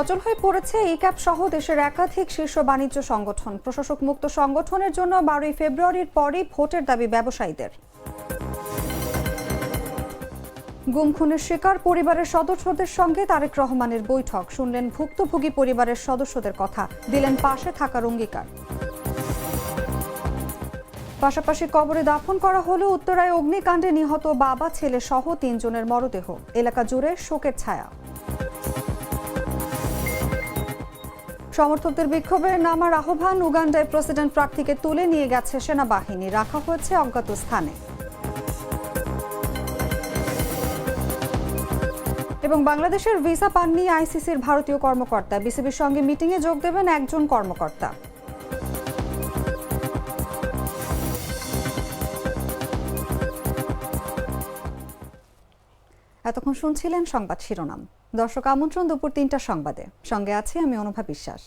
অচল হয়ে পড়েছে ইক্যাব সহ দেশের একাধিক শীর্ষ বাণিজ্য সংগঠন। প্রশাসক মুক্ত সংগঠনের জন্য 12 ফেব্রুয়ারির পরই ভোটের দাবি ব্যবসায়ীদের। গুম খুনের শিকার পরিবারের সদস্যদের সঙ্গে তারেক রহমানের বৈঠক, শুনলেন ভুক্তভোগী পরিবারের সদস্যদের কথা, দিলেন পাশে থাকার অঙ্গীকার। পাশাপাশি কবরে দাফন করা হলো উত্তরায় অগ্নিকাণ্ডে নিহত বাবা ছেলে সহ 3 জনের মরদেহ, এলাকা জুড়ে শোকের ছায়া। সমর্থকদের বিক্ষোভে নামার আহ্বান, উগান্ডায় প্রেসিডেন্ট প্রার্থীকে তুলে নিয়ে গেছে সেনাবাহিনী, রাখা হয়েছে অজ্ঞাত স্থানে। এবং বাংলাদেশের ভিসা পাননি আইসিসির ভারতীয় কর্মকর্তা, বিসিবির সঙ্গে মিটিংয়ে যোগ দেবেন একজন কর্মকর্তা। এতক্ষণ শুনছিলেন সংবাদ শিরোনাম। দর্শক, আমন্ত্রণ দুপুর 3টার সংবাদে, সঙ্গে আছি আমি অনুভা বিশ্বাস।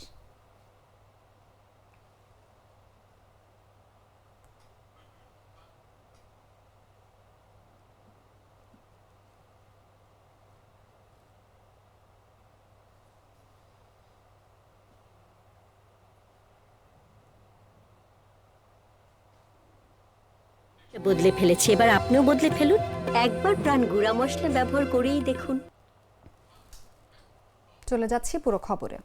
বদলে ফেলেছি, এবার আপনিও বদলে ফেলুন। একবার প্রাণ গুঁড়া মশলা ব্যবহার করেই দেখুন। চলে যাচ্ছি পুরো খবরে।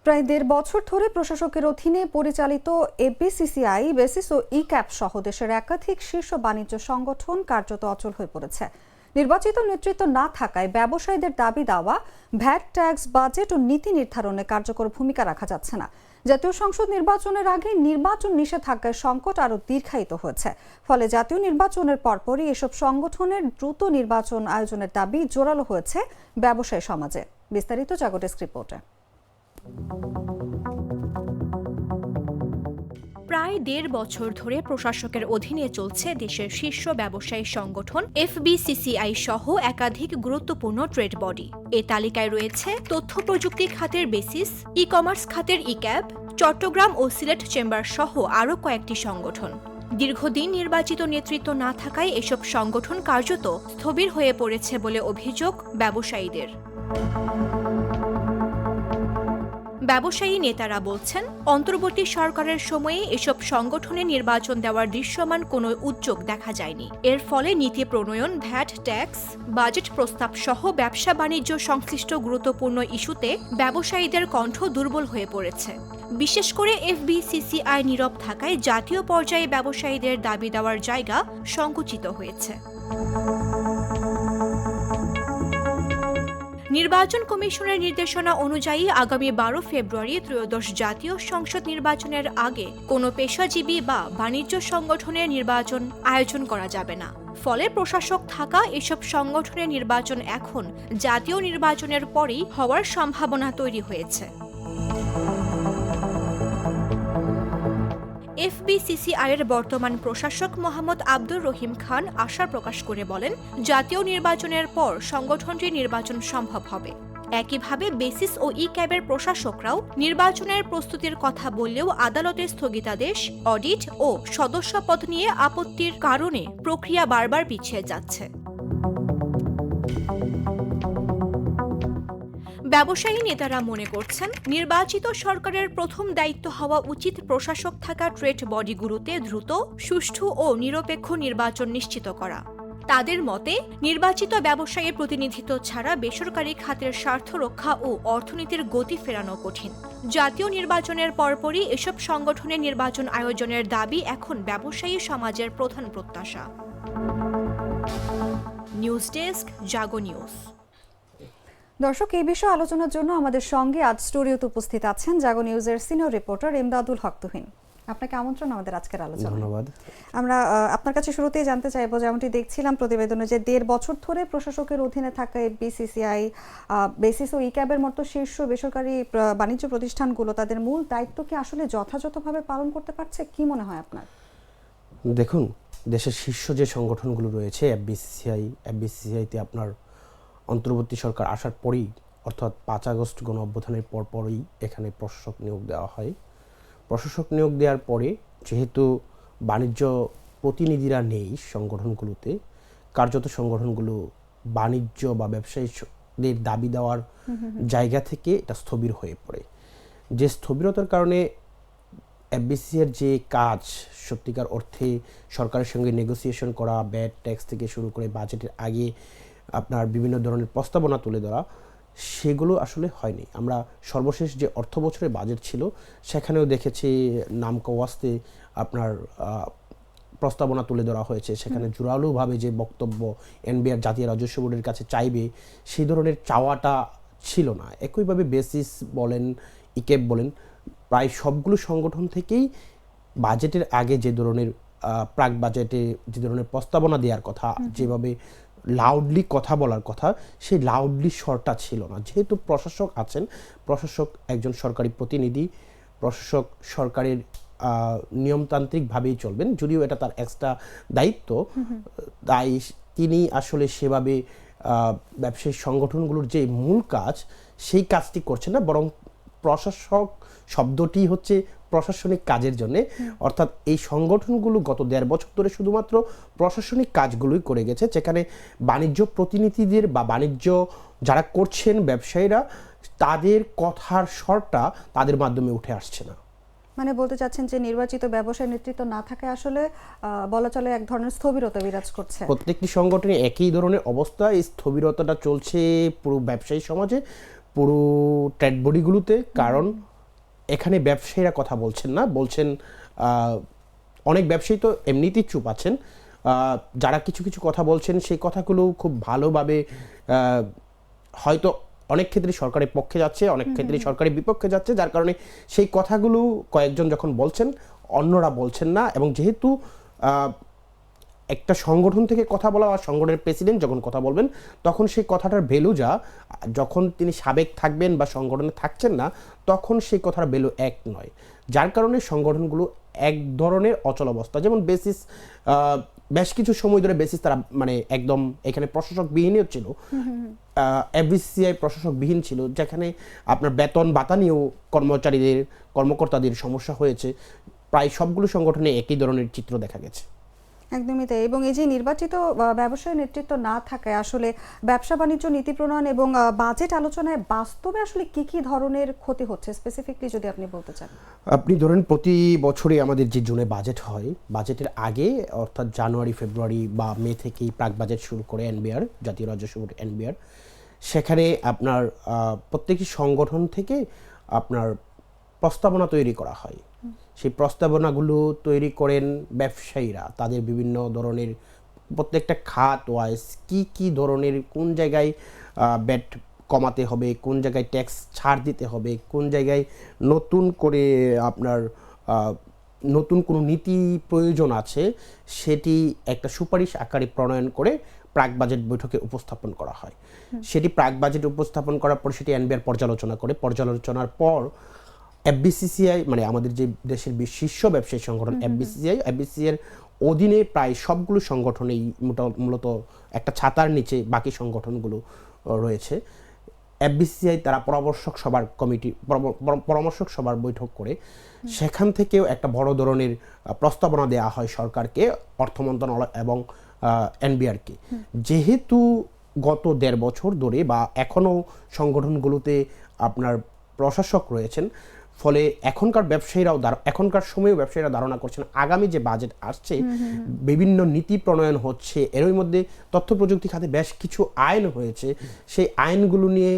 প্রায় 1.5 বছর ধরে প্রশাসকের অধীনে পরিচালিত এফবিসিসিআই, বেসিস ও ইক্যাব সহ দেশের একাধিক শীর্ষ বাণিজ্য সংগঠন কার্যত অচল হয়ে পড়েছে। নির্বাচিত নেতৃত্ব না থাকায় ব্যবসায়ীদের দাবি দেওয়া ভ্যাট, ট্যাক্স, বাজেট ও নীতি নির্ধারণে কার্যকর ভূমিকা রাখা যাচ্ছে না। জাতীয় সংসদ নির্বাচনের আগে নির্বাচন নিষেধাজ্ঞার সংকট আরও দীর্ঘায়িত হয়েছে। ফলে জাতীয় নির্বাচনের পরপরই এসব সংগঠনের দ্রুত নির্বাচন আয়োজনের দাবি জোরালো হয়েছে ব্যবসায়ী সমাজে। বিস্তারিত জাগো ডেস্ক রিপোর্টে। প্রায় 1.5 বছর ধরে প্রশাসকের অধীনে চলছে দেশের শীর্ষ ব্যবসায়ী সংগঠন এফবিসিসিআই সহ একাধিক গুরুত্বপূর্ণ ট্রেড বডি। এ তালিকায় রয়েছে তথ্য প্রযুক্তি খাতের বেসিস, ই কমার্স খাতের ইক্যাব, চট্টগ্রাম ও সিলেট চেম্বার সহ আরও কয়েকটি সংগঠন। দীর্ঘদিন নির্বাচিত নেতৃত্ব না থাকায় এসব সংগঠন কার্যত স্থবির হয়ে পড়েছে বলে অভিযোগ ব্যবসায়ীদের। ব্যবসায়ী নেতারা বলছেন, অন্তর্বর্তী সরকারের সময়ে এসব সংগঠনে নির্বাচন দেওয়ার দৃশ্যমান কোনো উদ্যোগ দেখা যায়নি। এর ফলে নীতি প্রণয়ন, ভ্যাট, ট্যাক্স, বাজেট প্রস্তাব সহ ব্যবসা বাণিজ্য সংশ্লিষ্ট গুরুত্বপূর্ণ ইস্যুতে ব্যবসায়ীদের কণ্ঠ দুর্বল হয়ে পড়েছে। বিশেষ করে এফবিসিসিআই নীরব থাকায় জাতীয় পর্যায়ে ব্যবসায়ীদের দাবি দেওয়ার জায়গা সংকুচিত হয়েছে। নির্বাচন কমিশনের নির্দেশনা অনুযায়ী আগামী 12 ফেব্রুয়ারি ত্রয়োদশ জাতীয় সংসদ নির্বাচনের আগে কোনো পেশাজীবী বা বাণিজ্য সংগঠনের নির্বাচন আয়োজন করা যাবে না। ফলে প্রশাসক থাকা এসব সংগঠনের নির্বাচন এখন জাতীয় নির্বাচনের পরেই হওয়ার সম্ভাবনা তৈরি হয়েছে। এফবিসিসিআইয়ের বর্তমান প্রশাসক মোহাম্মদ আব্দুর রহিম খান আশা প্রকাশ করে বলেন, জাতীয় নির্বাচনের পর সংগঠনটির নির্বাচন সম্ভব হবে। একইভাবে বেসিস ও ইক্যাবের প্রশাসকরাও নির্বাচনের প্রস্তুতির কথা বললেও আদালতের স্থগিতাদেশ, অডিট ও সদস্যপদ নিয়ে আপত্তির কারণে প্রক্রিয়া বারবার পিছিয়ে যাচ্ছে। ব্যবসায়ী নেতারা মনে করছেন, নির্বাচিত সরকারের প্রথম দায়িত্ব হওয়া উচিত প্রশাসক থাকা ট্রেড বডিগুলোতে দ্রুত, সুষ্ঠু ও নিরপেক্ষ নির্বাচন নিশ্চিত করা। তাদের মতে, নির্বাচিত ব্যবসায়ীর প্রতিনিধিত্ব ছাড়া বেসরকারি খাতের স্বার্থ রক্ষা ও অর্থনীতির গতি ফেরানো কঠিন। জাতীয় নির্বাচনের পরপরই এসব সংগঠনের নির্বাচন আয়োজনের দাবি এখন ব্যবসায়ী সমাজের প্রধান প্রত্যাশা। নিউজ ডেস্ক, জাগো নিউজ। দর্শক, এই বিষয়ে আলোচনার জন্য আমাদের সঙ্গে আজ স্টুডিওতে উপস্থিত আছেন জাগো নিউজের সিনিয়র রিপোর্টার ইমদাদুল হক তুহিন। আপনাকে আমন্ত্রণ আমাদের আজকের আলোচনায়। ধন্যবাদ। আমরা আপনার কাছে শুরুতেই জানতে চাইবো, যেমনটি দেখছিলাম প্রতিবেদনে, যে 1.5 বছর ধরে প্রশাসকের অধীনে থাকা এফবিসিসিআই, বেসিস ও ইক্যাবের মতো শীর্ষ বেসরকারি বাণিজ্য প্রতিষ্ঠানগুলো তাদের মূল দায়িত্ব কি আসলে যথাযথভাবে পালন করতে পারছে? কি মনে হয় আপনার? দেখুন, দেশের শীর্ষ যে সংগঠনগুলো রয়েছে এফবিসিসিআইতে আপনার অন্তর্বর্তী সরকার আসার পরেই, অর্থাৎ 5 আগস্ট গণ অভ্যুত্থানের পরপরই এখানে প্রশাসক নিয়োগ দেওয়া হয়। প্রশাসক নিয়োগ দেওয়ার পরে যেহেতু বাণিজ্য প্রতিনিধিরা নেই সংগঠনগুলোতে, কার্যত সংগঠনগুলো বাণিজ্য বা ব্যবসায়ী কর্মকর্তাদের দাবি দেওয়ার জায়গা থেকে এটা স্থবির হয়ে পড়ে। যে স্থবিরতার কারণে এফবিসিসিআইর যে কাজ, সত্যিকার অর্থে সরকারের সঙ্গে নেগোসিয়েশন করা, ব্যাট ট্যাক্স থেকে শুরু করে বাজেটের আগে আপনার বিভিন্ন ধরনের প্রস্তাবনা তুলে ধরা, সেগুলো আসলে হয়নি। আমরা সর্বশেষ যে অর্থ বছরের বাজেট ছিল সেখানেও দেখেছি নামকওয়াস্তে আপনার প্রস্তাবনা তুলে ধরা হয়েছে, সেখানে জোরালোভাবে যে বক্তব্য এনবিআর জাতীয় রাজস্ব বোর্ডের কাছে চাইবে সেই ধরনের চাওয়াটা ছিল না। একইভাবে বেসিস বলেন, ইকেপ বলেন, প্রায় সবগুলো সংগঠন থেকেই বাজেটের আগে যে ধরনের প্রাক বাজেটে যে ধরনের প্রস্তাবনা দেওয়ার কথা, যেভাবে লাউডলি কথা বলার কথা, সেই লাউডলি স্বরটা ছিল না। যেহেতু প্রশাসক আছেন, প্রশাসক একজন সরকারি প্রতিনিধি, প্রশাসক সরকারের নিয়মতান্ত্রিকভাবেই চলবেন, যদিও এটা তার এক্সট্রা দায়িত্ব, তাই তিনি আসলে সেভাবে ব্যবসায়িক সংগঠনগুলোর যে মূল কাজ সেই কাজটি করছেন না, বরং প্রশাসক শব্দটি হচ্ছে প্রশাসনিক কাজের জন্য। অর্থাৎ এই সংগঠনগুলো গত 1.5 বছর ধরে শুধুমাত্র প্রশাসনিক কাজগুলোই করে গেছে, যেখানে বাণিজ্য প্রতিনিধিদের বা বাণিজ্য যারা করছেন ব্যবসায়ীরা, তাদের কথার স্বরটা তাদের মাধ্যমে উঠে আসছে না। মানে বলতে চাচ্ছেন যে নির্বাচিত ব্যবসায় নেতৃত্ব না থাকায় আসলে বলা চলে এক ধরনের স্থবিরতা বিরাজ করছে। প্রত্যেকটি সংগঠনে একই ধরনের অবস্থা, এই স্থবিরতাটা চলছে পুরো ব্যবসায়ী সমাজে, পুরো ট্রেড বডিগুলোতে। কারণ এখানে ব্যবসায়ীরা কথা বলছেন না, বলছেন অনেক ব্যবসায়ী তো এমনিতেই চুপ আছেন, যারা কিছু কিছু কথা বলছেন সেই কথাগুলো খুব ভালোভাবে হয়তো অনেক ক্ষেত্রে সরকারের পক্ষে যাচ্ছে, অনেক ক্ষেত্রে সরকারের বিপক্ষে যাচ্ছে, যার কারণে সেই কথাগুলো কয়েকজন যখন বলছেন অন্যরা বলছেন না। এবং যেহেতু একটা সংগঠন থেকে কথা বলা আর সংগঠনের প্রেসিডেন্ট যখন কথা বলবেন, তখন সেই কথাটার ভ্যালু যখন তিনি সাবেক থাকবেন বা সংগঠনে থাকছেন না, তখন সেই কথার ভ্যালু এক নয়। যার কারণে সংগঠনগুলো এক ধরনের অচল অবস্থা। যেমন বেসিস বেশ কিছু সময় ধরে বেসিস তারা মানে একদম এখানে প্রশাসকবিহীনও ছিল, এফবিসিসিআই প্রশাসকবিহীন ছিল, যেখানে আপনার বেতন ভাতা নিয়েও কর্মকর্তাদের সমস্যা হয়েছে। প্রায় সবগুলো সংগঠনে একই ধরনের চিত্র দেখা গেছে। একদমই তাই। এবং এই যে নির্বাচিত ব্যবসায়ী নেতৃত্ব না থাকায় আসলে ব্যবসা বাণিজ্য নীতি প্রণয়ন এবং বাজেট আলোচনায় বাস্তবে আসলে কি কি ধরনের ক্ষতি হচ্ছে, স্পেসিফিকলি যদি আপনি বলতে চান। আপনি ধরেন প্রতি বছরই আমাদের যে জুনে বাজেট হয়, বাজেটের আগে অর্থাৎ জানুয়ারি, ফেব্রুয়ারি বা মে থেকেই প্রাক বাজেট শুরু করে এনবিআর, জাতীয় রাজস্ব বোর্ড এনবিআর, সেখানে আপনার প্রত্যেকটি সংগঠন থেকে আপনার প্রস্তাবনা তৈরি করা হয়। সেই প্রস্তাবনাগুলো তৈরি করেন ব্যবসায়ীরা, তাদের বিভিন্ন ধরনের প্রত্যেকটা খাত ওয়াইজ কি ধরনের কোন জায়গায় ব্যাট কমাতে হবে, কোন জায়গায় ট্যাক্স ছাড় দিতে হবে, কোন জায়গায় নতুন করে আপনার নতুন কোনো নীতি প্রয়োজন আছে, সেটি একটা সুপারিশ আকারে প্রণয়ন করে প্রাক বাজেট বৈঠকে উপস্থাপন করা হয়। সেটি প্রাক বাজেট উপস্থাপন করার পর সেটি এনবিআর পর্যালোচনা করে, পর্যালোচনার পর এফবিসিসিআই মানে আমাদের যে দেশের শীর্ষ ব্যবসায়ী সংগঠন এফবিসিসিআইয়ের অধীনে প্রায় সবগুলো সংগঠনেই মূলত একটা ছাতার নিচে বাকি সংগঠনগুলো রয়েছে। এফবিসিসিআই তারা পরামর্শক সভার বৈঠক করে সেখান থেকেও একটা বড় ধরনের প্রস্তাবনা দেওয়া হয় সরকারকে, অর্থ মন্ত্রণালয় এবং এনবিআরকে। যেহেতু গত 1.5 বছর ধরে বা এখনও সংগঠনগুলোতে আপনার প্রশাসক রয়েছেন, ফলে এখনকার সময়েও ব্যবসায়ীরা ধারণা করছেন আগামী যে বাজেট আসছে, বিভিন্ন নীতি প্রণয়ন হচ্ছে, এরই মধ্যে তথ্য প্রযুক্তি খাতে বেশ কিছু আইন হয়েছে, সেই আইনগুলো নিয়ে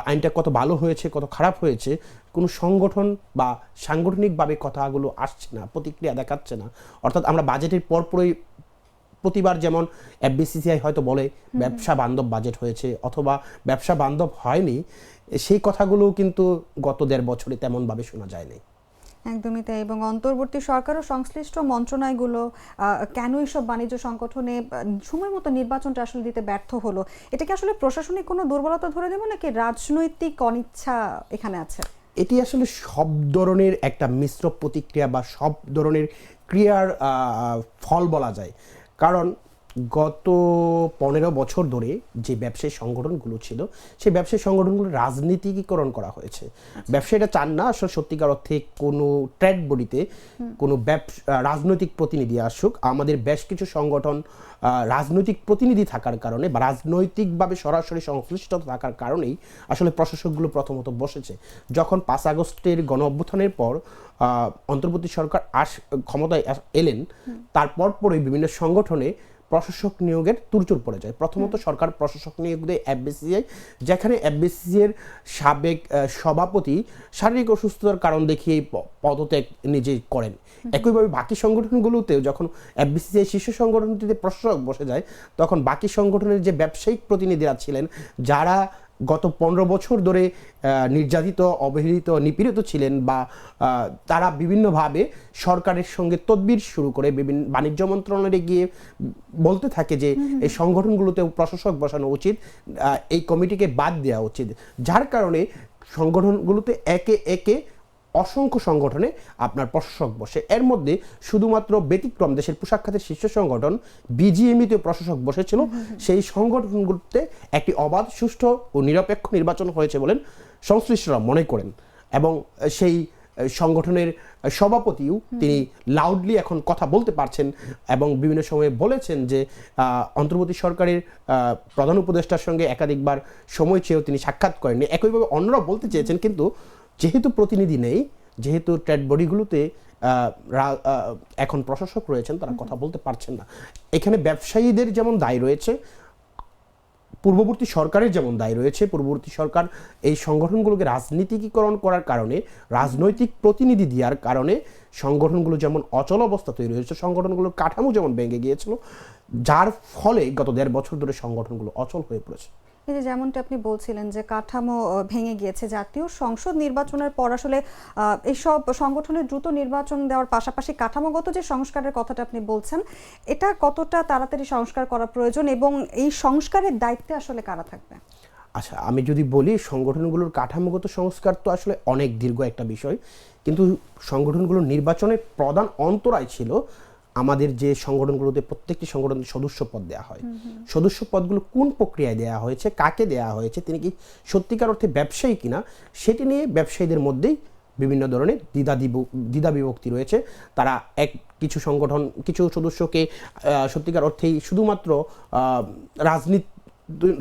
আইনটা কত ভালো হয়েছে কত খারাপ হয়েছে কোনো সংগঠন বা সাংগঠনিকভাবে কথাগুলো আসছে না, প্রতিক্রিয়া দেখাচ্ছে না। অর্থাৎ আমরা বাজেটের পরপরই প্রতিবার যেমন এফবিসিসিআই হয়তো বলে ব্যবসা বান্ধব বাজেট হয়েছে অথবা ব্যবসা বান্ধব হয়নি, সেই কথাগুলো কিন্তু গত 1.5 বছরে তেমনভাবে শোনা যায়নি। একদমই তাই। এবং অন্তর্বর্তী সরকার ও সংশ্লিষ্ট মন্ত্রণালয়গুলো কেন এইসব বাণিজ্য সংগঠনে সময় মতো নির্বাচনটা আসলে দিতে ব্যর্থ হলো, এটা কি আসলে প্রশাসনিক কোনো দুর্বলতা ধরে দেব নাকি রাজনৈতিক অনিচ্ছা এখানে আছে? এটি আসলে সব ধরনের একটা মিশ্র প্রতিক্রিয়া বা সব ধরনের ক্রিয়ার ফল বলা যায়। কারণ গত 15 বছর ধরে যে ব্যবসায়ী সংগঠনগুলো ছিল সেই ব্যবসায়ী সংগঠনগুলো রাজনীতিকীকরণ করা হয়েছে। ব্যবসায়ীরা চান না আসলে সত্যিকার অর্থে কোনো ট্রেড বডিতে কোনো রাজনৈতিক প্রতিনিধি আসুক। আমাদের বেশ কিছু সংগঠন রাজনৈতিক প্রতিনিধি থাকার কারণে বা রাজনৈতিকভাবে সরাসরি সংশ্লিষ্ট থাকার কারণেই আসলে প্রশাসকগুলো প্রথমত বসেছে। যখন 5 আগস্টের গণ অভ্যুত্থানের পর অন্তর্বর্তী সরকার ক্ষমতায় এলেন, তারপর পরই বিভিন্ন সংগঠনে প্রশাসক নিয়োগের তুরচুর পড়ে যায়। প্রথমত সরকার প্রশাসক নিয়োগ দেয় এফবিসিসিআই, যেখানে এফবিসিসিআইয়ের সাবেক সভাপতি শারীরিক অসুস্থতার কারণ দেখিয়ে পদত্যাগ নিজেই করেন। একইভাবে বাকি সংগঠনগুলোতেও যখন এফবিসিসিআই শীর্ষ সংগঠনটিতে প্রশাসক বসে যায়, তখন বাকি সংগঠনের যে ব্যবসায়িক প্রতিনিধিরা ছিলেন, যারা গত 15 বছর ধরে নির্যাতিত, অবহেলিত, নিপীড়িত ছিলেন বা তারা বিভিন্নভাবে সরকারের সঙ্গে তদবির শুরু করে বিভিন্ন বাণিজ্য মন্ত্রণালয়ে গিয়ে বলতে থাকে যে এই সংগঠনগুলোতেও প্রশাসক বসানো উচিত, এই কমিটিকে বাদ দেওয়া উচিত। যার কারণে সংগঠনগুলোতে একে একে অসংখ্য সংগঠনে আপনার প্রশাসক বসে। এর মধ্যে শুধুমাত্র ব্যতিক্রম দেশের পোশাক খাতের শীর্ষ সংগঠন বিজিএমইতে প্রশাসক বসেছিল। সেই সংগঠনগুলোতে একটি অবাধ, সুষ্ঠু ও নিরপেক্ষ নির্বাচন হয়েছে বলেন সংশ্লিষ্টরা মনে করেন, এবং সেই সংগঠনের সভাপতিও তিনি লাউডলি এখন কথা বলতে পারছেন এবং বিভিন্ন সময়ে বলেছেন যে অন্তর্বর্তী সরকারের প্রধান উপদেষ্টার সঙ্গে একাধিকবার সময় চেয়েও তিনি সাক্ষাৎ করেননি। একইভাবে অন্যরা বলতে চেয়েছেন, কিন্তু যেহেতু প্রতিনিধি নেই, যেহেতু ট্রেড বডিগুলোতে এখন প্রশাসক রয়েছেন, তারা কথা বলতে পারছেন না। এখানে ব্যবসায়ীদের যেমন দায় রয়েছে, পূর্ববর্তী সরকারের যেমন দায় রয়েছে। পূর্ববর্তী সরকার এই সংগঠনগুলোকে রাজনীতিকীকরণ করার কারণে, রাজনৈতিক প্রতিনিধি দেওয়ার কারণে সংগঠনগুলো যেমন অচল অবস্থা তৈরি হয়েছে, সংগঠনগুলোর কাঠামো যেমন ভেঙে গিয়েছিল, যার ফলে গত 1.5 বছর ধরে সংগঠনগুলো অচল হয়ে পড়েছে। এই যে যেমনটা আপনি বলছিলেন যে কাঠামো ভেঙে গিয়েছে, জাতীয় সংসদ নির্বাচনের পর আসলে এইসব সংগঠনের দ্রুত নির্বাচন দেওয়ার পাশাপাশি কাঠামোগত যে সংস্কারের কথাটা আপনি বলছেন, এটা কতটা তাড়াতাড়ি সংস্কার করা প্রয়োজন এবং এই সংস্কারের দায়িত্বে আসলে কারা থাকবে? আচ্ছা, আমি যদি বলি সংগঠনগুলোর কাঠামোগত সংস্কার তো আসলে অনেক দীর্ঘ একটা বিষয়, কিন্তু সংগঠনগুলোর নির্বাচনের প্রধান অন্তরায় ছিল আমাদের যে সংগঠনগুলোতে প্রত্যেকটি সংগঠনের সদস্য পদ দেওয়া হয়। সদস্য পদগুলো কোন প্রক্রিয়ায় দেওয়া হয়েছে, কাকে দেওয়া হয়েছে, তিনি কি সত্যিকার অর্থে ব্যবসায়ী কিনা, সেটি নিয়ে ব্যবসায়ীদের মধ্যেই বিভিন্ন ধরনের দ্বিধা বিভক্তি রয়েছে। তারা কিছু সদস্যকে সত্যিকার অর্থেই শুধুমাত্র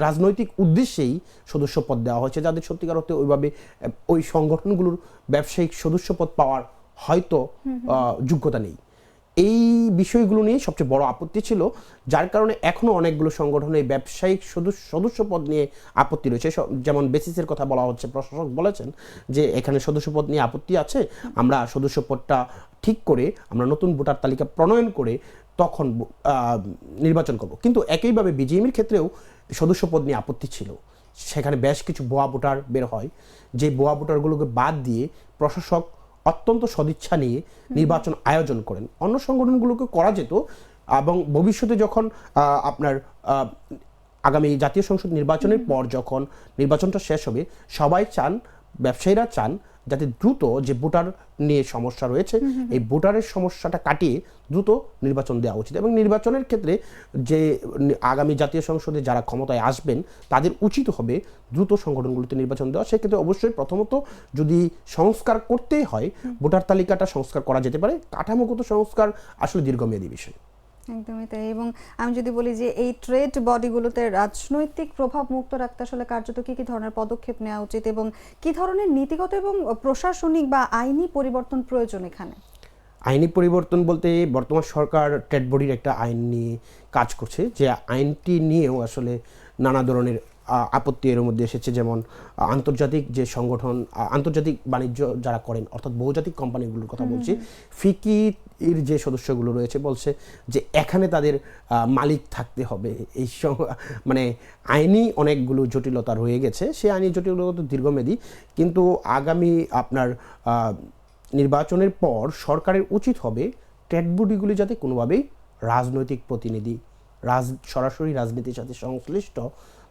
রাজনৈতিক উদ্দেশ্যেই সদস্য পদ দেওয়া হয়েছে, যাদের সত্যিকার অর্থে ওইভাবে ওই সংগঠনগুলোর ব্যবসায়িক সদস্য পদ পাওয়ার হয়তো যোগ্যতা নেই। এই বিষয়গুলো নিয়ে সবচেয়ে বড় আপত্তি ছিল, যার কারণে এখনো অনেকগুলো সংগঠনে ব্যবসায়িক সদস্য পদ নিয়ে আপত্তি রয়েছে। যেমন বেসিসের কথা বলা হচ্ছে, প্রশাসক বলেছেন যে এখানে সদস্য পদ নিয়ে আপত্তি আছে, আমরা সদস্য পদটা ঠিক করে আমরা নতুন ভোটার তালিকা প্রণয়ন করে তখন নির্বাচন করব। কিন্তু একইভাবে বিজিএমইর ক্ষেত্রেও সদস্য পদ নিয়ে আপত্তি ছিল। সেখানে বেশ কিছু ভুয়া ভোটার বের হয়, যে ভুয়া ভোটারগুলোকে বাদ দিয়ে প্রশাসক অত্যন্ত সদিচ্ছা নিয়ে নির্বাচন আয়োজন করেন। অন্য সংগঠনগুলোকে করা যেত, এবং ভবিষ্যতে যখন আপনার আগামী জাতীয় সংসদ নির্বাচনের পর যখন নির্বাচনটা শেষ হবে, সবাই চান, ব্যবসায়ীরা চান যাতে দ্রুত যে ভোটার নিয়ে সমস্যা রয়েছে, এই ভোটারের সমস্যাটা কাটিয়ে দ্রুত নির্বাচন দেওয়া উচিত। এবং নির্বাচনের ক্ষেত্রে যে আগামী জাতীয় সংসদে যারা ক্ষমতায় আসবেন, তাদের উচিত হবে দ্রুত সংগঠনগুলোতে নির্বাচন দেওয়া। সেক্ষেত্রে অবশ্যই প্রথমত যদি সংস্কার করতেই হয়, ভোটার তালিকাটা সংস্কার করা যেতে পারে। কাঠামোগত সংস্কার আসলে দীর্ঘমেয়াদী বিষয়। একদমই তাই। এবং আমি যদি বলি যে এই ট্রেড বডিগুলোতে রাজনৈতিক প্রভাব মুক্ত রাখতে আসলে কার্যত কি ধরনের পদক্ষেপ নেওয়া উচিত এবং কি ধরনের নীতিগত এবং প্রশাসনিক বা আইনি পরিবর্তন প্রয়োজন এখানে? আইনি পরিবর্তন বলতে বর্তমান সরকার ট্রেড বডির একটা আইন নিয়ে কাজ করছে, যে আইনটি নিয়েও আসলে নানা ধরনের আপত্তি এর মধ্যে এসেছে। যেমন আন্তর্জাতিক যে সংগঠন, আন্তর্জাতিক বাণিজ্য যারা করেন, অর্থাৎ বহুজাতিক কোম্পানিগুলোর কথা বলছি, ফিকির যে সদস্যগুলো রয়েছে বলছে যে এখানে তাদের মালিক থাকতে হবে। এই মানে আইনি অনেকগুলো জটিলতা রয়ে গেছে। সেই আইনি জটিলতা তো দীর্ঘমেয়াদী, কিন্তু আগামী আপনার নির্বাচনের পর সরকারের উচিত হবে ট্রেড বডিগুলি যাতে কোনোভাবেই রাজনৈতিক প্রতিনিধি, সরাসরি রাজনীতির সাথে সংশ্লিষ্ট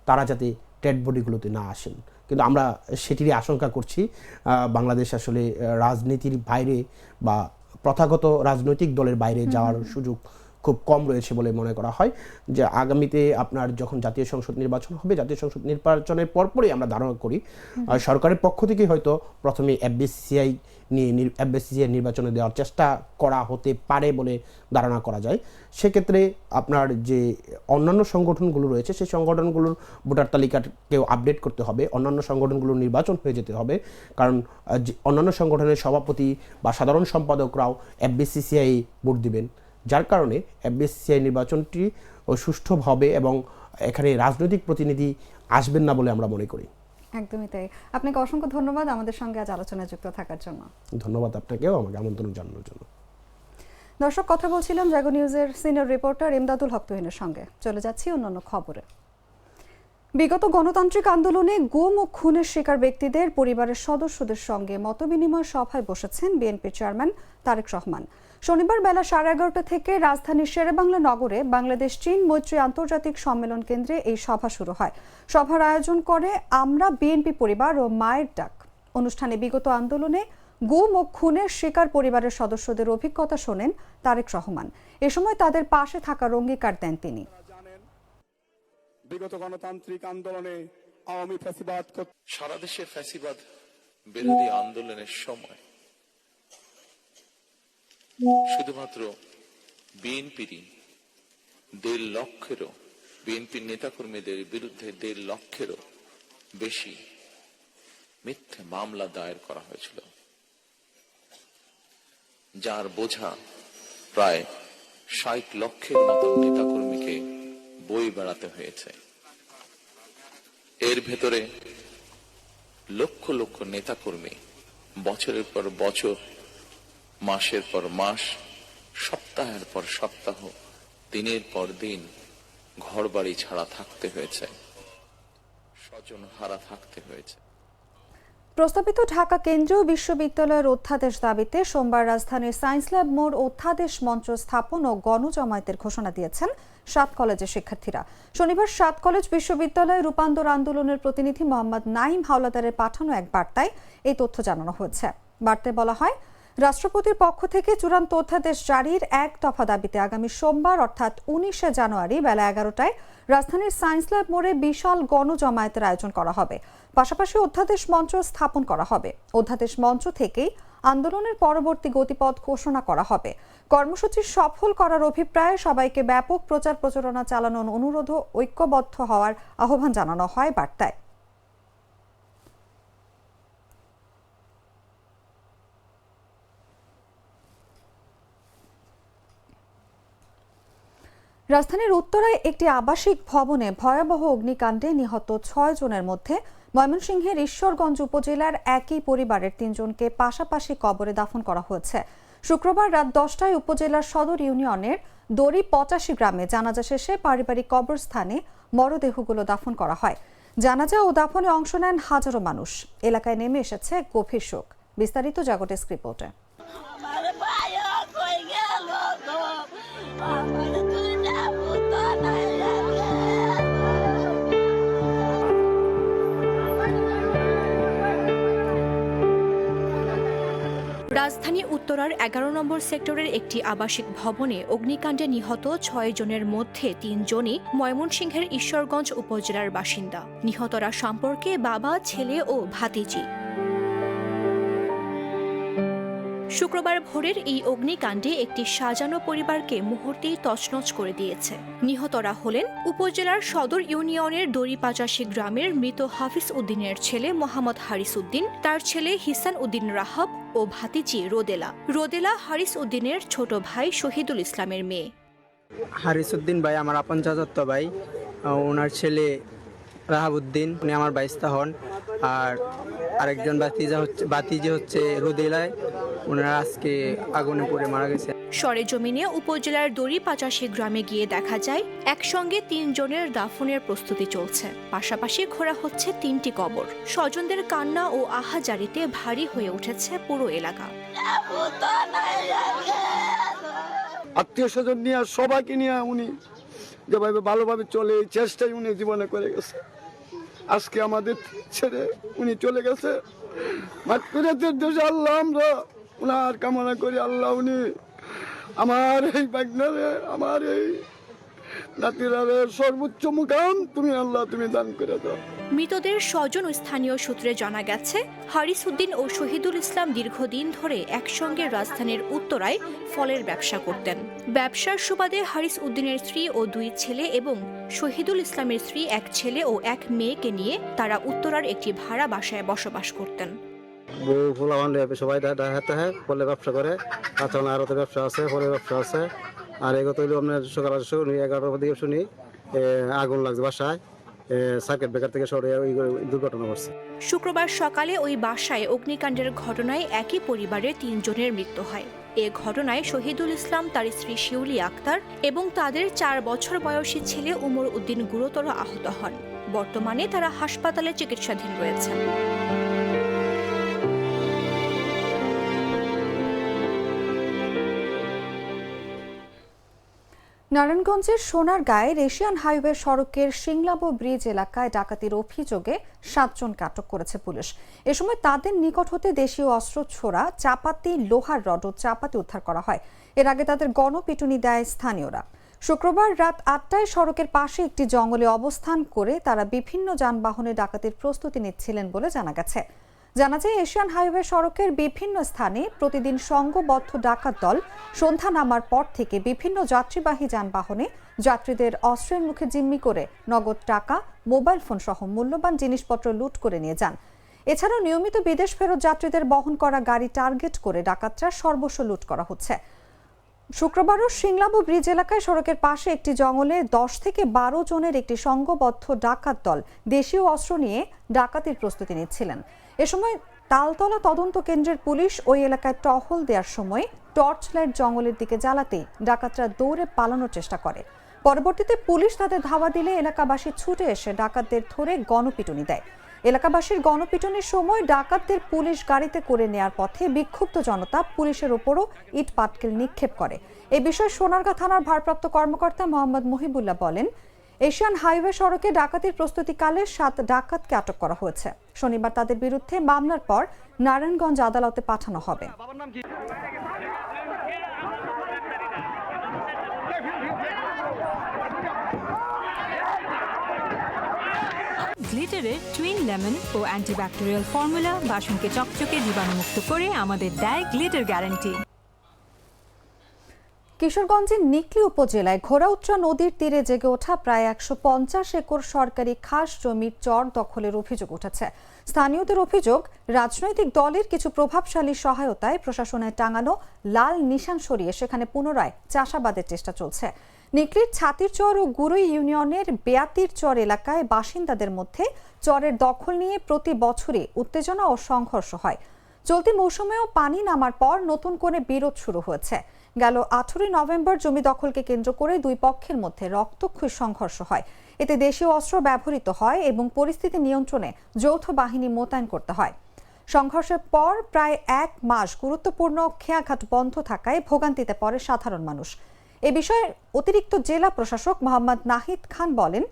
তারা যাতে ট্রেড বডিগুলোতে না আসেন। কিন্তু আমরা সেটিরই আশঙ্কা করছি। বাংলাদেশ আসলে রাজনীতির বাইরে বা প্রথাগত রাজনৈতিক দলের বাইরে যাওয়ার সুযোগ খুব কম রয়েছে বলে মনে করা হয়। যে আগামীতে আপনার যখন জাতীয় সংসদ নির্বাচন হবে, জাতীয় সংসদ নির্বাচনের পরপরই আমরা ধারণা করি সরকারের পক্ষ থেকে হয়তো প্রথমে এফবিসিসিআই নির্বাচনে দেওয়ার চেষ্টা করা হতে পারে বলে ধারণা করা যায়। সেক্ষেত্রে আপনার যে অন্যান্য সংগঠনগুলো রয়েছে সেই সংগঠনগুলোর ভোটার তালিকাকেও আপডেট করতে হবে, অন্যান্য সংগঠনগুলোর নির্বাচন হয়ে যেতে হবে, কারণ অন্যান্য সংগঠনের সভাপতি বা সাধারণ সম্পাদকরাও এফবিসিসিআই ভোট দিবেন, যার কারণে এফবিসিসিআই নির্বাচনটি সুষ্ঠুভাবে এবং এখানে রাজনৈতিক প্রতিনিধি আসবেন না বলে আমরা মনে করি। একদমই তাই। আপনাকে অসংখ্য ধন্যবাদ আমাদের সঙ্গে আজ আলোচনায় যুক্ত থাকার জন্য। ধন্যবাদ আপনাকেও আমাকে আমন্ত্রণ জানানোর জন্য। দর্শক, কথা বলছিলাম জাগো নিউজের সিনিয়র রিপোর্টার ইমদাদুল হক তুহিনের সঙ্গে। চলে যাচ্ছি অন্যান্য খবরে। বিগত গণতান্ত্রিক আন্দোলনে গুম ও খুনের শিকার ব্যক্তিদের পরিবারের সদস্যদের সঙ্গে মতবিনিময় সভায় বসেছেন বিএনপির চেয়ারম্যান তারেক রহমান। শনিবার বেলা 11:30 থেকে রাজধানীর শেরেবাংলা নগরে বাংলাদেশ চীন মৈত্রী আন্তর্জাতিক সম্মেলন কেন্দ্রে এই সভা শুরু হয়। সভার আয়োজন করে আমরা বিএনপি পরিবার ও মায়ের ডাক। অনুষ্ঠানে বিগত আন্দোলনে গুম ও খুনের শিকার পরিবারের সদস্যদের অভিজ্ঞতা শোনেন তারেক রহমান। এ সময় তাদের পাশে থাকার অঙ্গীকার দেন তিনি। বিগত গণতান্ত্রিক আন্দোলনে আওয়ামী ফ্যাসিবাদ সারা দেশে ফ্যাসিবাদ বিরোধী আন্দোলনের সময় শুধুমাত্র বিএনপিরই 1.5 লক্ষেরও বিএনপির নেতাকর্মীদের বিরুদ্ধে 1.5 লক্ষেরও বেশি মিথ্যে মামলা দায়ের করা হয়েছিল, যার বোঝা প্রায় 60 লক্ষের মতো নেতাকর্মীকে বই বেড়াতে হয়েছে। এর ভেতরে লক্ষ লক্ষ নেতাকর্মী বছরের পর বছর, মাসের পর মাস, সপ্তাহের পর সপ্তাহ, দিনের পর দিন ঘর বাড়ি ছাড়া থাকতে হয়েছে, স্বজন হারা থাকতে হয়েছে। প্রস্তাবিত ঢাকা কেন্দ্রীয় বিশ্ববিদ্যালয়ের অধ্যাদেশ দাবিতে সোমবার রাজধানীর সায়েন্স ল্যাব মোড় অধ্যাদেশ মঞ্চ স্থাপন ও গণজমায়েতের ঘোষণা দিয়েছেন 7 কলেজের শিক্ষার্থীরা। শনিবার 7 কলেজ বিশ্ববিদ্যালয়ে রূপান্তর আন্দোলনের প্রতিনিধি মোহাম্মদ নাঈম হাওলাদারের পাঠানো এক বার্তায় এই তথ্য জানানো হয়েছে। বার্তায় বলা হয়, রাষ্ট্রপতির পক্ষ থেকে চূড়ান্ত অধ্যাদেশ জারির এক দফা দাবিতে আগামী সোমবার অর্থাৎ 19শে জানুয়ারি বেলা 11টায় রাজধানীর সায়েন্স ল্যাব মোড়ে বিশাল গণজমায়েতের আয়োজন করা হবে। পাশাপাশি অধ্যাদেশ মঞ্চ স্থাপন করা হবে। অধ্যাদেশ মঞ্চ থেকেই আন্দোলনের পরবর্তী গতিপথ ঘোষণা করা হবে। কর্মসূচি সফল করার অভিপ্রায়ে সবাইকে ব্যাপক প্রচার প্রচারণা চালানোর অনুরোধ ও ঐক্যবদ্ধ হওয়ার আহ্বান জানানো হয় বার্তায়। রাজধানীর উত্তরায় একটি আবাসিক ভবনে ভয়াবহ অগ্নিকাণ্ডে নিহত 6 জনের মধ্যে ময়মনসিংহের ঈশ্বরগঞ্জ উপজেলার একই পরিবারের 3 জনকে পাশাপাশি কবরে দাফন করা হয়েছে। শুক্রবার রাত 10টায় উপজেলার সদর ইউনিয়নের দড়ি 85 গ্রামে জানাজা শেষে পারিবারিক কবরস্থানে মরদেহগুলো দাফন করা হয়। জানাজা ও দাফনে অংশ নেন হাজারো মানুষ। এলাকায় নেমে এসেছে গভীর শোক। বিস্তারিত জাগো ডেস্ক রিপোর্টে। রাজধানী উত্তরার 11 নম্বর সেক্টরের একটি আবাসিক ভবনে অগ্নিকাণ্ডে নিহত 6 জনের মধ্যে 3 জনই ময়মনসিংহের ঈশ্বরগঞ্জ উপজেলার বাসিন্দা। নিহতরা সম্পর্কে বাবা, ছেলে ও ভাতিজি। শুক্রবার ভোরের এই অগ্নিকাণ্ডে একটি সাজানো পরিবারকে মুহূর্তেই তছনছ করে দিয়েছে। নিহতরা হলেন উপজেলার সদর ইউনিয়নের দড়ি 85 গ্রামের মৃত হাফিজ উদ্দিনের ছেলে মোহাম্মদ হারিস উদ্দিন, তার ছেলে হিসান উদ্দিন রাহাব ও ভাতিজি রোদেলা। রোদেলা হারিস উদ্দিনের ছোট ভাই শহীদুল ইসলামের মেয়ে। হারিস উদ্দিন ভাই আমার আপন চাচাতো ভাই, ওনার ছেলে রাহাব উদ্দিন, উনি আমার বাইস্তা হন। আর আরেকজন বাতিজি হচ্ছে রোদেলায়, ওনারা আজকে আগুনে পড়ে মারা গেছে। সরেজমিনে উপজেলার দড়ি 85 গ্রামে গিয়ে দেখা যায় একসঙ্গে 3 জনের দাফনের প্রস্তুতি চলছে। পাশাপাশি খোঁড়া হচ্ছে 3টি কবর। স্বজনদের কান্না ও আহাজারিতে ভারী হয়ে উঠেছে পুরো এলাকা। আত্মীয় স্বজন নিয়ে সবাইকে নিয়ে উনি যেভাবে ভালোভাবে চলে এই চেষ্টাই উনি জীবনে করে গেছে। আজকে আমাদের ছেড়ে উনি চলে গেছে। আল্লাহ আমরা উনার কামনা করি, আল্লাহ উনি আমার এই বাগনারে, আমার এই নাতিরারে সর্বোচ্চ মুকাম তুমি আল্লাহ তুমি দান করে দাও। মৃতদের স্বজন ও স্থানীয় সূত্রে জানা গেছে, হারিস উদ্দিন ও শহীদুল ইসলাম দীর্ঘদিন ধরে একসঙ্গে রাজধানীর উত্তরায় ফলের ব্যবসা করতেন। ব্যবসার সুবাদে হারিস উদ্দিনের স্ত্রী ও 2 ছেলে এবং শহীদুল ইসলামের স্ত্রী 1 ছেলে ও 1 মেয়েকে নিয়ে তারা উত্তরার একটি ভাড়া বাসায় বসবাস করতেন। বউ ফুলা বানলে সবাই দেখাতে হয়, ফলে ব্যবসা করে, কাঁচা আরো ব্যবসা আছে, ফলের ব্যবসা আছে। আর এগো তৈল আপনার সকাল শুনি 11টার দিকে শুনি আগুন লাগছে বাসায়, সার্কিট ব্রেকার থেকে সরে ওই দুর্ঘটনা ঘটছে। শুক্রবার সকালে ওই বাসায় অগ্নিকাণ্ডের ঘটনায় একই পরিবারের 3 জনের মৃত্যু হয়। এ ঘটনায় শহীদুল ইসলাম, তার স্ত্রী শিউলি আক্তার এবং তাদের 4 বছর বয়সী ছেলে উমর উদ্দিন গুরুতর আহত হন। বর্তমানে তারা হাসপাতালে চিকিৎসাধীন রয়েছেন। নারায়ণগঞ্জের সোনারগাঁয়ের এশিয়ান হাইওয়ে সড়কের সিংলাবো ব্রিজ এলাকায় ডাকাতির অভিযোগে 7 জনকে আটক করেছে পুলিশ। এ সময় তাদের নিকট হতে দেশীয় অস্ত্র ছোড়া, চাপাতি, লোহার রড ও চাপাতি উদ্ধার করা হয়। এর আগে তাদের গণপিটুনি দেয় স্থানীয়রা। শুক্রবার রাত 8টায় সড়কের পাশে একটি জঙ্গলে অবস্থান করে তারা বিভিন্ন যানবাহনে ডাকাতির প্রস্তুতি নিচ্ছিলেন বলে জানা গেছে। জানা যায়, এশিয়ান হাইওয়ে সড়কের বিভিন্ন স্থানে প্রতিদিন সংঘবদ্ধ ডাকাত দল সন্ধ্যা নামার পর থেকে বিভিন্ন যাত্রীবাহী যানবাহনে যাত্রীদের অস্ত্রের মুখে জিম্মি করে নগদ টাকা, মোবাইল ফোন সহ মূল্যবান জিনিসপত্র লুট করে নিয়ে যান। এছাড়াও নিয়মিত বিদেশ ফেরত যাত্রীদের বহন করা গাড়ি টার্গেট করে ডাকাতরা সর্বস্ব লুট করা হচ্ছে। শুক্রবারও সিংলাবো ব্রিজ এলাকায় সড়কের পাশে একটি জঙ্গলে 10 থেকে 12 জনের একটি সংঘবদ্ধ ডাকাত দল দেশীয় অস্ত্র নিয়ে ডাকাতির প্রস্তুতি নিচ্ছিলেন। এ সময় তালতলা তদন্ত কেন্দ্রের পুলিশ ওই এলাকায় টহল দেওয়ার সময় টর্চ লাইট জঙ্গলের দিকে জ্বালাতে ডাকাতরা দৌড়ে পালানোর চেষ্টা করে। পরবর্তীতে পুলিশ তাদের ধাওয়া দিলে এলাকাবাসী ছুটে এসে ডাকাতদের ধরে গণপিটুনি দেয়। এলাকাবাসীর গণপিটুনির সময় ডাকাতদের পুলিশ গাড়িতে করে নেয়ার পথে বিক্ষুব্ধ জনতা পুলিশের ওপরও ইট পাটকেল নিক্ষেপ করে। এ বিষয়ে সোনারগাঁ থানার ভারপ্রাপ্ত কর্মকর্তা মোহাম্মদ মহিবুল্লাহ বলেন, এশিয়ান হাইওয়ে সড়কে ডাকাতির প্রস্তুতিকালে 7 ডাকাতকে আটক করা হয়েছে। শনিবার তাদের বিরুদ্ধে মামলার পর নারায়ণগঞ্জ আদালতে পাঠানো হবে। গ্লিটারের টুইন লেমন ও অ্যান্টিব্যাকটেরিয়াল ফর্মুলা বাসনকে চকচকে জীবাণুমুক্ত করে আমাদের দেয় গ্লিটার গ্যারান্টি। কিশোরগঞ্জের নিকলি উপজেলায় ঘোড়াউত্রা নদীর তীরে জেগে ওঠা প্রায় 150 একর সরকারি খাস জমির চর দখলের অভিযোগ উঠেছে। স্থানীয়দের অভিযোগ, রাজনৈতিক দলের কিছু প্রভাবশালী সহায়তায় প্রশাসনের টাঙানো লাল নিশান সরিয়ে সেখানে পুনরায় চাষাবাদের চেষ্টা চলছে। নিকলির ছাতির চর ও গুরুই ইউনিয়নের বেয়াতির চর এলাকায় বাসিন্দাদের মধ্যে চরের দখল নিয়ে প্রতি বছরই উত্তেজনা ও সংঘর্ষ হয়। চলতি মৌসুমেও পানি নামার পর নতুন করে বিরোধ শুরু হয়েছে। গেল 18 নভেম্বর জমি দখলকে কেন্দ্র করে 2 পক্ষের মধ্যে রক্তক্ষয়ী সংঘর্ষ হয়। এতে দেশীয় অস্ত্র ব্যবহৃত হয় এবং পরিস্থিতি নিয়ন্ত্রণে যৌথ বাহিনী মোতায়েন করতে হয়। সংঘর্ষের পর প্রায় 1 মাস গুরুত্বপূর্ণ খেয়াঘাট বন্ধ থাকায় ভোগান্তিতে পড়ে সাধারণ মানুষ। এ বিষয়ে অতিরিক্ত জেলা প্রশাসক মোহাম্মদ নাহিদ খান বলেন,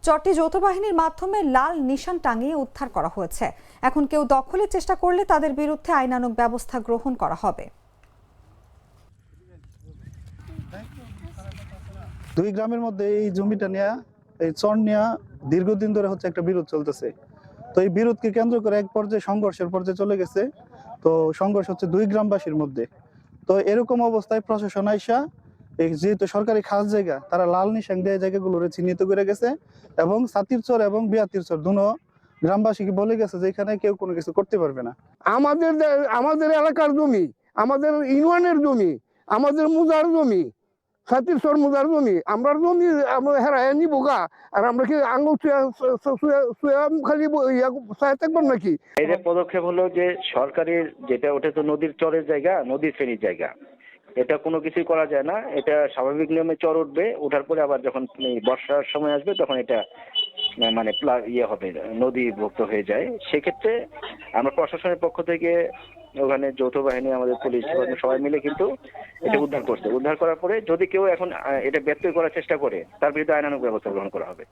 চরটি যৌথ বাহিনীর মাধ্যমে লাল নিশান টাঙিয়ে উদ্ধার করা হয়েছে। এখন কেউ দখলের চেষ্টা করলে তাদের বিরুদ্ধে আইনানুগ ব্যবস্থা গ্রহণ করা হবে। 2 গ্রামের মধ্যে এই জমিটা নিয়ে, এই চর নিয়ে দীর্ঘদিন ধরে হচ্ছে একটা বিরোধ চলতেছে। তো এই বিরোধকে কেন্দ্র করে এক পর্যায়ে সংঘর্ষের পর্যায়ে চলে গেছে। তো সংঘর্ষ হচ্ছে 2 গ্রামবাসীর মধ্যে। তো এরকম অবস্থায় প্রশাসন আইসা এই যেহেতু সরকারি খাস জায়গা, তারা লাল নিশান দিয়ে জায়গাগুলোরে চিহ্নিত করে গেছে এবং ছাতির চর এবং বিয়াতির চর দুনো গ্রামবাসীকে বলে গেছে যে এখানে কেউ কোনো কিছু করতে পারবে না। আমাদের এলাকার জমি, আমাদের ইউনিয়নের জমি, আমাদের মুজার জমি, ছাতির চর মুজার জমি, আমরা জমি আমরা হেরাই নিব গা। আর আমরা কি আঙুল খালি থাকবেন নাকি? এই যে পদক্ষেপ হলো যে সরকারের যেটা, ওটা তো নদীর চরের জায়গা, নদীর ফেরির জায়গা, এটা কোনো কিছুই করা যায় না। এটা স্বাভাবিক নিয়মে চর উঠবে, ওঠার পরে আবার যখন বর্ষার সময় আসবে তখন এটা মানে হবে, নদীভুক্ত হয়ে যায়। সেক্ষেত্রে আমরা প্রশাসনের পক্ষ থেকে ওখানে যৌথ বাহিনী, আমাদের পুলিশ সবাই মিলে কিন্তু এটা উদ্ধার করছে। উদ্ধার করার পরে যদি কেউ এখন এটা ব্যত্যয় করার চেষ্টা করে, তার বিরুদ্ধে আইনানুগ ব্যবস্থা গ্রহণ করা হবে।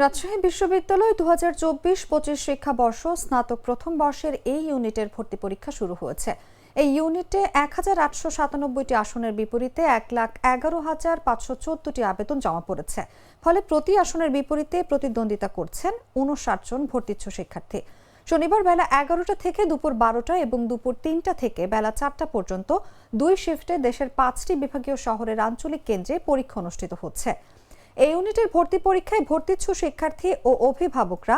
রাজশাহী বিশ্ববিদ্যালয় 2024-25 শিক্ষাবর্ষ স্নাতক প্রথম বর্ষের এই ইউনিটের ভর্তি পরীক্ষা শুরু হয়েছে। এই ইউনিটে ১,৮৯৭টি আসনের বিপরীতে ১,১১,৫১৪টি আবেদন জমা পড়েছে। ফলে প্রতি আসনের বিপরীতে প্রতিদ্বন্দ্বিতা করছেন ৫৯ জন ভর্তিচ্ছু শিক্ষার্থী। শনিবার বেলা ১১টা থেকে দুপুর ১২টা এবং দুপুর ৩টা থেকে বেলা ৪টা পর্যন্ত ২ শিফটে দেশের ৫টি বিভাগীয় শহরের আঞ্চলিক কেন্দ্রে পরীক্ষা অনুষ্ঠিত হচ্ছে। এই ইউনিটের ভর্তি পরীক্ষায় ভর্তিচ্ছু শিক্ষার্থী ও অভিভাবকরা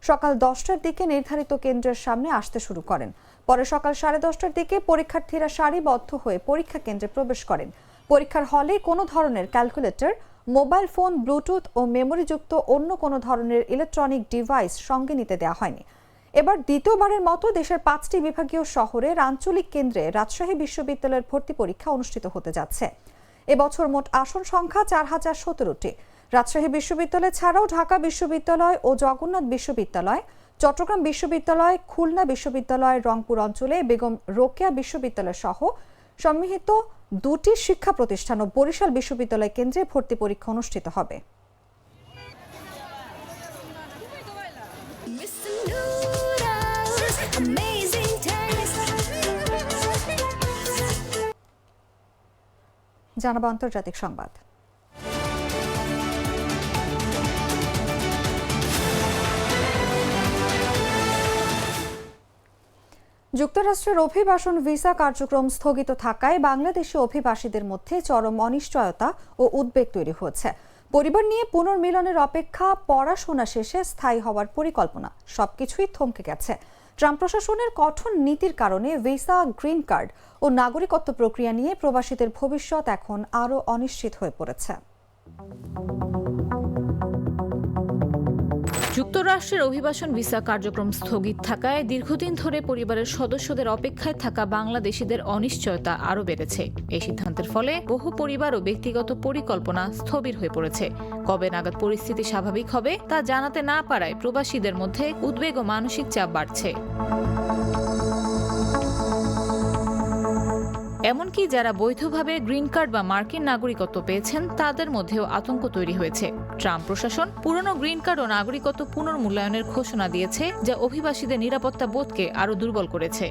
সকাল 10টার দিকে নির্ধারিত কেন্দ্রের সামনে আসতে শুরু করেন। পরে সকাল 10:30টার দিকে পরীক্ষার্থীরা সারিবদ্ধ হয়ে পরীক্ষা কেন্দ্রে প্রবেশ করেন। পরীক্ষার হলে কোনো ধরনের ক্যালকুলেটর, মোবাইল ফোন, ব্লুটুথ ও মেমোরিযুক্ত অন্য কোনো ধরনের ইলেকট্রনিক ডিভাইস সঙ্গে নিতে দেওয়া হয়নি। এবার দ্বিতীয়বারের মতো দেশের 5টি বিভাগীয় শহরের আঞ্চলিক কেন্দ্রে রাজশাহী বিশ্ববিদ্যালয়ের ভর্তি পরীক্ষা অনুষ্ঠিত হতে যাচ্ছে। এবছর মোট আসন সংখ্যা ৪,০১৭টি। রাজশাহী বিশ্ববিদ্যালয় ছাড়াও ঢাকা বিশ্ববিদ্যালয় ও জগন্নাথ বিশ্ববিদ্যালয়, চট্টগ্রাম বিশ্ববিদ্যালয়, খুলনা বিশ্ববিদ্যালয়, রংপুর অঞ্চলে বেগম রোকেয়া বিশ্ববিদ্যালয় সহ সম্মিলিত 2টি শিক্ষা প্রতিষ্ঠান ও বরিশাল বিশ্ববিদ্যালয় কেন্দ্রে ভর্তি পরীক্ষা অনুষ্ঠিত হবে। জানাবো আন্তর্জাতিক সংবাদ। যুক্তরাষ্ট্রের অভিবাসন ভিসা কার্যক্রম স্থগিত থাকায় বাংলাদেশি অভিবাসীদের মধ্যে চরম অনিশ্চয়তা ও উদ্বেগ তৈরি হয়েছে। পরিবার নিয়ে পুনর্মিলনের অপেক্ষা, পড়াশোনা শেষে স্থায়ী হওয়ার পরিকল্পনা সবকিছুই থমকে গেছে। ট্রাম্প প্রশাসনের কঠোর নীতির কারণে ভিসা, গ্রিন কার্ড ও নাগরিকত্ব প্রক্রিয়া নিয়ে প্রবাসীদের ভবিষ্যৎ এখন আরও অনিশ্চিত হয়ে পড়েছে। যুক্তরাষ্ট্রের অভিবাসন ভিসা কার্যক্রম স্থগিত থাকায় দীর্ঘদিন ধরে পরিবারের সদস্যদের অপেক্ষায় থাকা বাংলাদেশিদের অনিশ্চয়তা আরও বেড়েছে। এই সিদ্ধান্তের ফলে বহু পরিবার ও ব্যক্তিগত পরিকল্পনা স্থবির হয়ে পড়েছে। কবে নাগাদ পরিস্থিতি স্বাভাবিক হবে তা জানাতে না পারায় প্রবাসীদের মধ্যে উদ্বেগ ও মানসিক চাপ বাড়ছে। এমনকি যারা বৈধভাবে গ্রিন কার্ড বা মার্কিন নাগরিকত্ব পেয়েছেন তাদের মধ্যেও আতঙ্ক তৈরি হয়েছে। ট্রাম্প প্রশাসন পুরনো গ্রিন কার্ড ও নাগরিকত্ব পুনর্মূল্যায়নের ঘোষণা দিয়েছে, যা অভিবাসীদের নিরাপত্তা বোধকে আরও দুর্বল করেছে।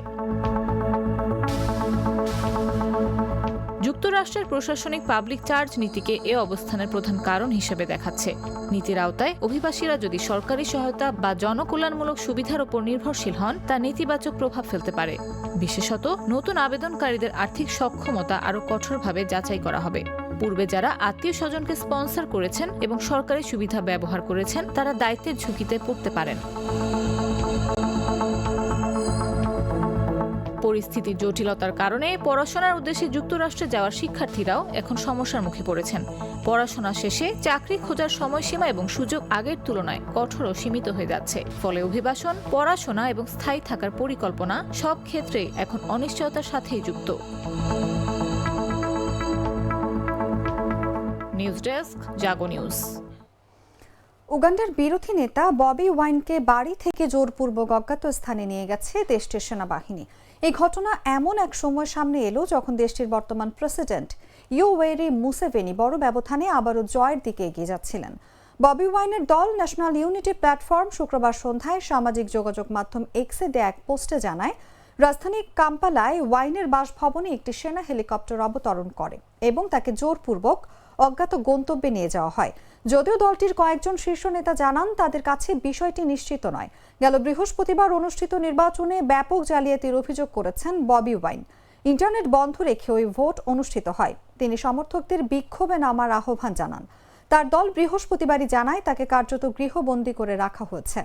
যুক্তরাষ্ট্রের প্রশাসনিক পাবলিক চার্জ নীতিকে এ অবস্থানের প্রধান কারণ হিসেবে দেখাচ্ছে। নীতির আওতায় অভিবাসীরা যদি সরকারি সহায়তা বা জনকল্যাণমূলক সুবিধার উপর নির্ভরশীল হন, তা নেতিবাচক প্রভাব ফেলতে পারে। বিশেষত নতুন আবেদনকারীদের আর্থিক সক্ষমতা আরও কঠোরভাবে যাচাই করা হবে। পূর্বে যারা আত্মীয় স্বজনকে স্পন্সর করেছেন এবং সরকারি সুবিধা ব্যবহার করেছেন, তারা দায়িত্বের ঝুঁকিতে পড়তে পারেন। পরিস্থিতির জটিলতার কারণে পড়াশোনার উদ্দেশ্যে যুক্তরাষ্ট্রে যাওয়ার শিক্ষার্থীরাও এখন সমস্যার মুখে পড়েছেন। পড়াশোনা শেষে চাকরি খোঁজার সময়সীমা এবং সুযোগ আগের তুলনায় কঠোর ও সীমিত হয়ে যাচ্ছে। ফলে অভিবাসন, পড়াশোনা এবং স্থায়ী থাকার পরিকল্পনা সব ক্ষেত্রেই এখন অনিশ্চয়তার সাথেই যুক্ত। নিউজ ডেস্ক, জাগো নিউজ। উগান্ডার বিরোধী নেতা ববি ওয়াইনকে বাড়ি থেকে জোরপূর্বক অজ্ঞাত স্থানে নিয়ে গেছে দেশটির সেনাবাহিনী। এই ঘটনা এমন এক সময় সামনে এলো যখন দেশটির বর্তমান প্রেসিডেন্ট ইয়োওয়েরি মুসেভেনি বড় ব্যবধানে আবারও জয়ের দিকে এগিয়ে যাচ্ছিলেন। ববি ওয়াইনের দল ন্যাশনাল ইউনিটি প্ল্যাটফর্ম শুক্রবার সন্ধ্যায় সামাজিক যোগাযোগ মাধ্যম এক্সে দেয়া এক পোস্টে জানায়, রাজধানী কাম্পালায় ওয়াইনের বাসভবনে একটি সেনা হেলিকপ্টার অবতরণ করে এবং তাকে জোরপূর্বক অজ্ঞাত গন্তব্যে নিয়ে যাওয়া হয়। যদিও দলটির কয়েকজন শীর্ষ নেতা জানান তাদের কাছে বিষয়টি নিশ্চিত নয়। গেল বৃহস্পতিবার অনুষ্ঠিত নির্বাচনে ব্যাপক জালিয়াতির অভিযোগ করেছেন ববি ওয়াইন। ইন্টারনেট বন্ধ রেখে ওই ভোট অনুষ্ঠিত হয়। তিনি সমর্থকদের বিক্ষোভে নামার আহ্বান জানান। তার দল বৃহস্পতিবারই জানায় তাকে কার্যত গৃহবন্দী করে রাখা হয়েছে।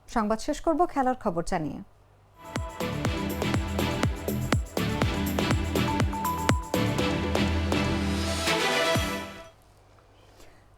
সংবাদ শেষ করব খেলার খবর জানিয়ে।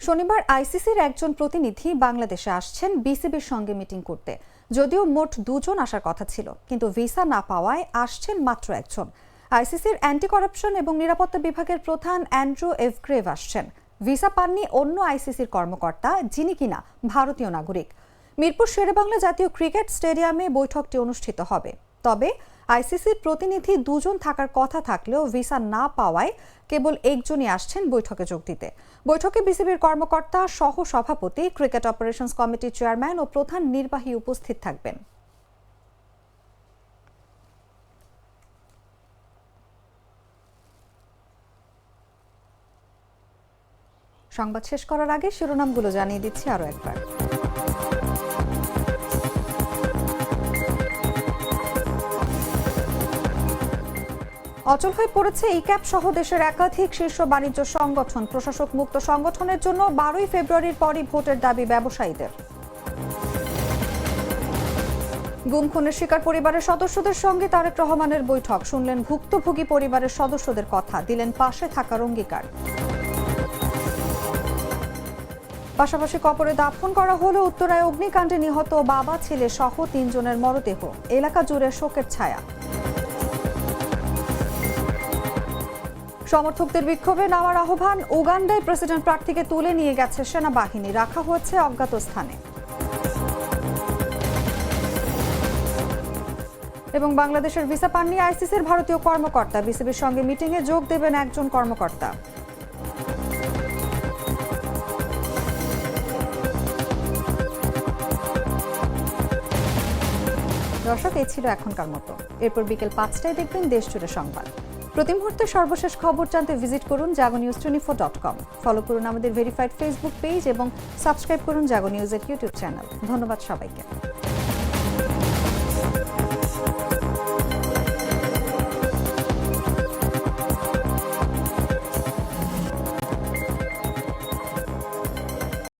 শনিবার আইসিসির একজন প্রতিনিধি বাংলাদেশে আসছেন বিসিবির সঙ্গে মিটিং করতে। যদিও মোট 2 জন আসার কথা ছিল, কিন্তু ভিসা না পাওয়ায় আসছেন মাত্র একজন। আইসিসির অ্যান্টি করাপশন এবং নিরাপত্তা বিভাগের প্রধান অ্যান্ড্রু এফ গ্রেভ আসছেন। ভিসা পাননি অন্য আইসিসির কর্মকর্তা, যিনি কিনা ভারতীয় নাগরিক। মিরপুর শেরেবাংলা জাতীয় ক্রিকেট স্টেডিয়ামে বৈঠকটি অনুষ্ঠিত হবে। তবে আইসিসির প্রতিনিধি 2 জন থাকার কথা থাকলেও ভিসা না পাওয়ায় কেবল একজনই আসছেন বৈঠকে যোগ দিতে। বৈঠকে বিসিবির কর্মকর্তা, সহ সভাপতি, ক্রিকেট অপারেশনস কমিটির চেয়ারম্যান ও প্রধান নির্বাহী উপস্থিত থাকবেন। সংবাদ শেষ করার আগে শিরোনামগুলো জানিয়ে দিচ্ছি আরো একবার। অচল হয়ে পড়েছে ইক্যাপ সহ দেশের একাধিক শীর্ষ বাণিজ্য সংগঠন। প্রশাসক মুক্ত সংগঠনের জন্য 12 ফেব্রুয়ারির পরই ভোটের দাবি ব্যবসায়ীদের। গুম খুনের শিকার পরিবারের সদস্যদের সঙ্গে তারেক রহমানের বৈঠক, শুনলেন ভুক্তভোগী পরিবারের সদস্যদের কথা, দিলেন পাশে থাকার অঙ্গীকার। পাশাপাশি কবরে দাফন করা হলো উত্তরায় অগ্নিকাণ্ডে নিহত বাবা, ছেলে সহ 3 জনের মরদেহ, এলাকা জুড়ে শোকের ছায়া। সমর্থকদের বিক্ষোভে নামার আহ্বান, উগান্ডায় প্রেসিডেন্ট প্রার্থীকে তুলে নিয়ে গেছে সেনাবাহিনী, রাখা হয়েছে অজ্ঞাত স্থানে। এবং বাংলাদেশের ভিসা পাননি আইসিসির ভারতীয় কর্মকর্তা, বিসিবির সঙ্গে মিটিংয়ে যোগ দেবেন একজন কর্মকর্তা। দর্শক, এই ছিল এখনকার মতো। এরপর বিকেল 5টায় দেখবেন দেশ জুড়ে সংবাদ। প্রতি মুহূর্তে সর্বশেষ খবর জানতে ভিজিট করুন jagonews24.com। ফলো করুন আমাদের ভেরিফাইড ফেসবুক পেজ এবং সাবস্ক্রাইব করুন জাগো নিউজের ইউটিউব চ্যানেল। ধন্যবাদ সবাইকে।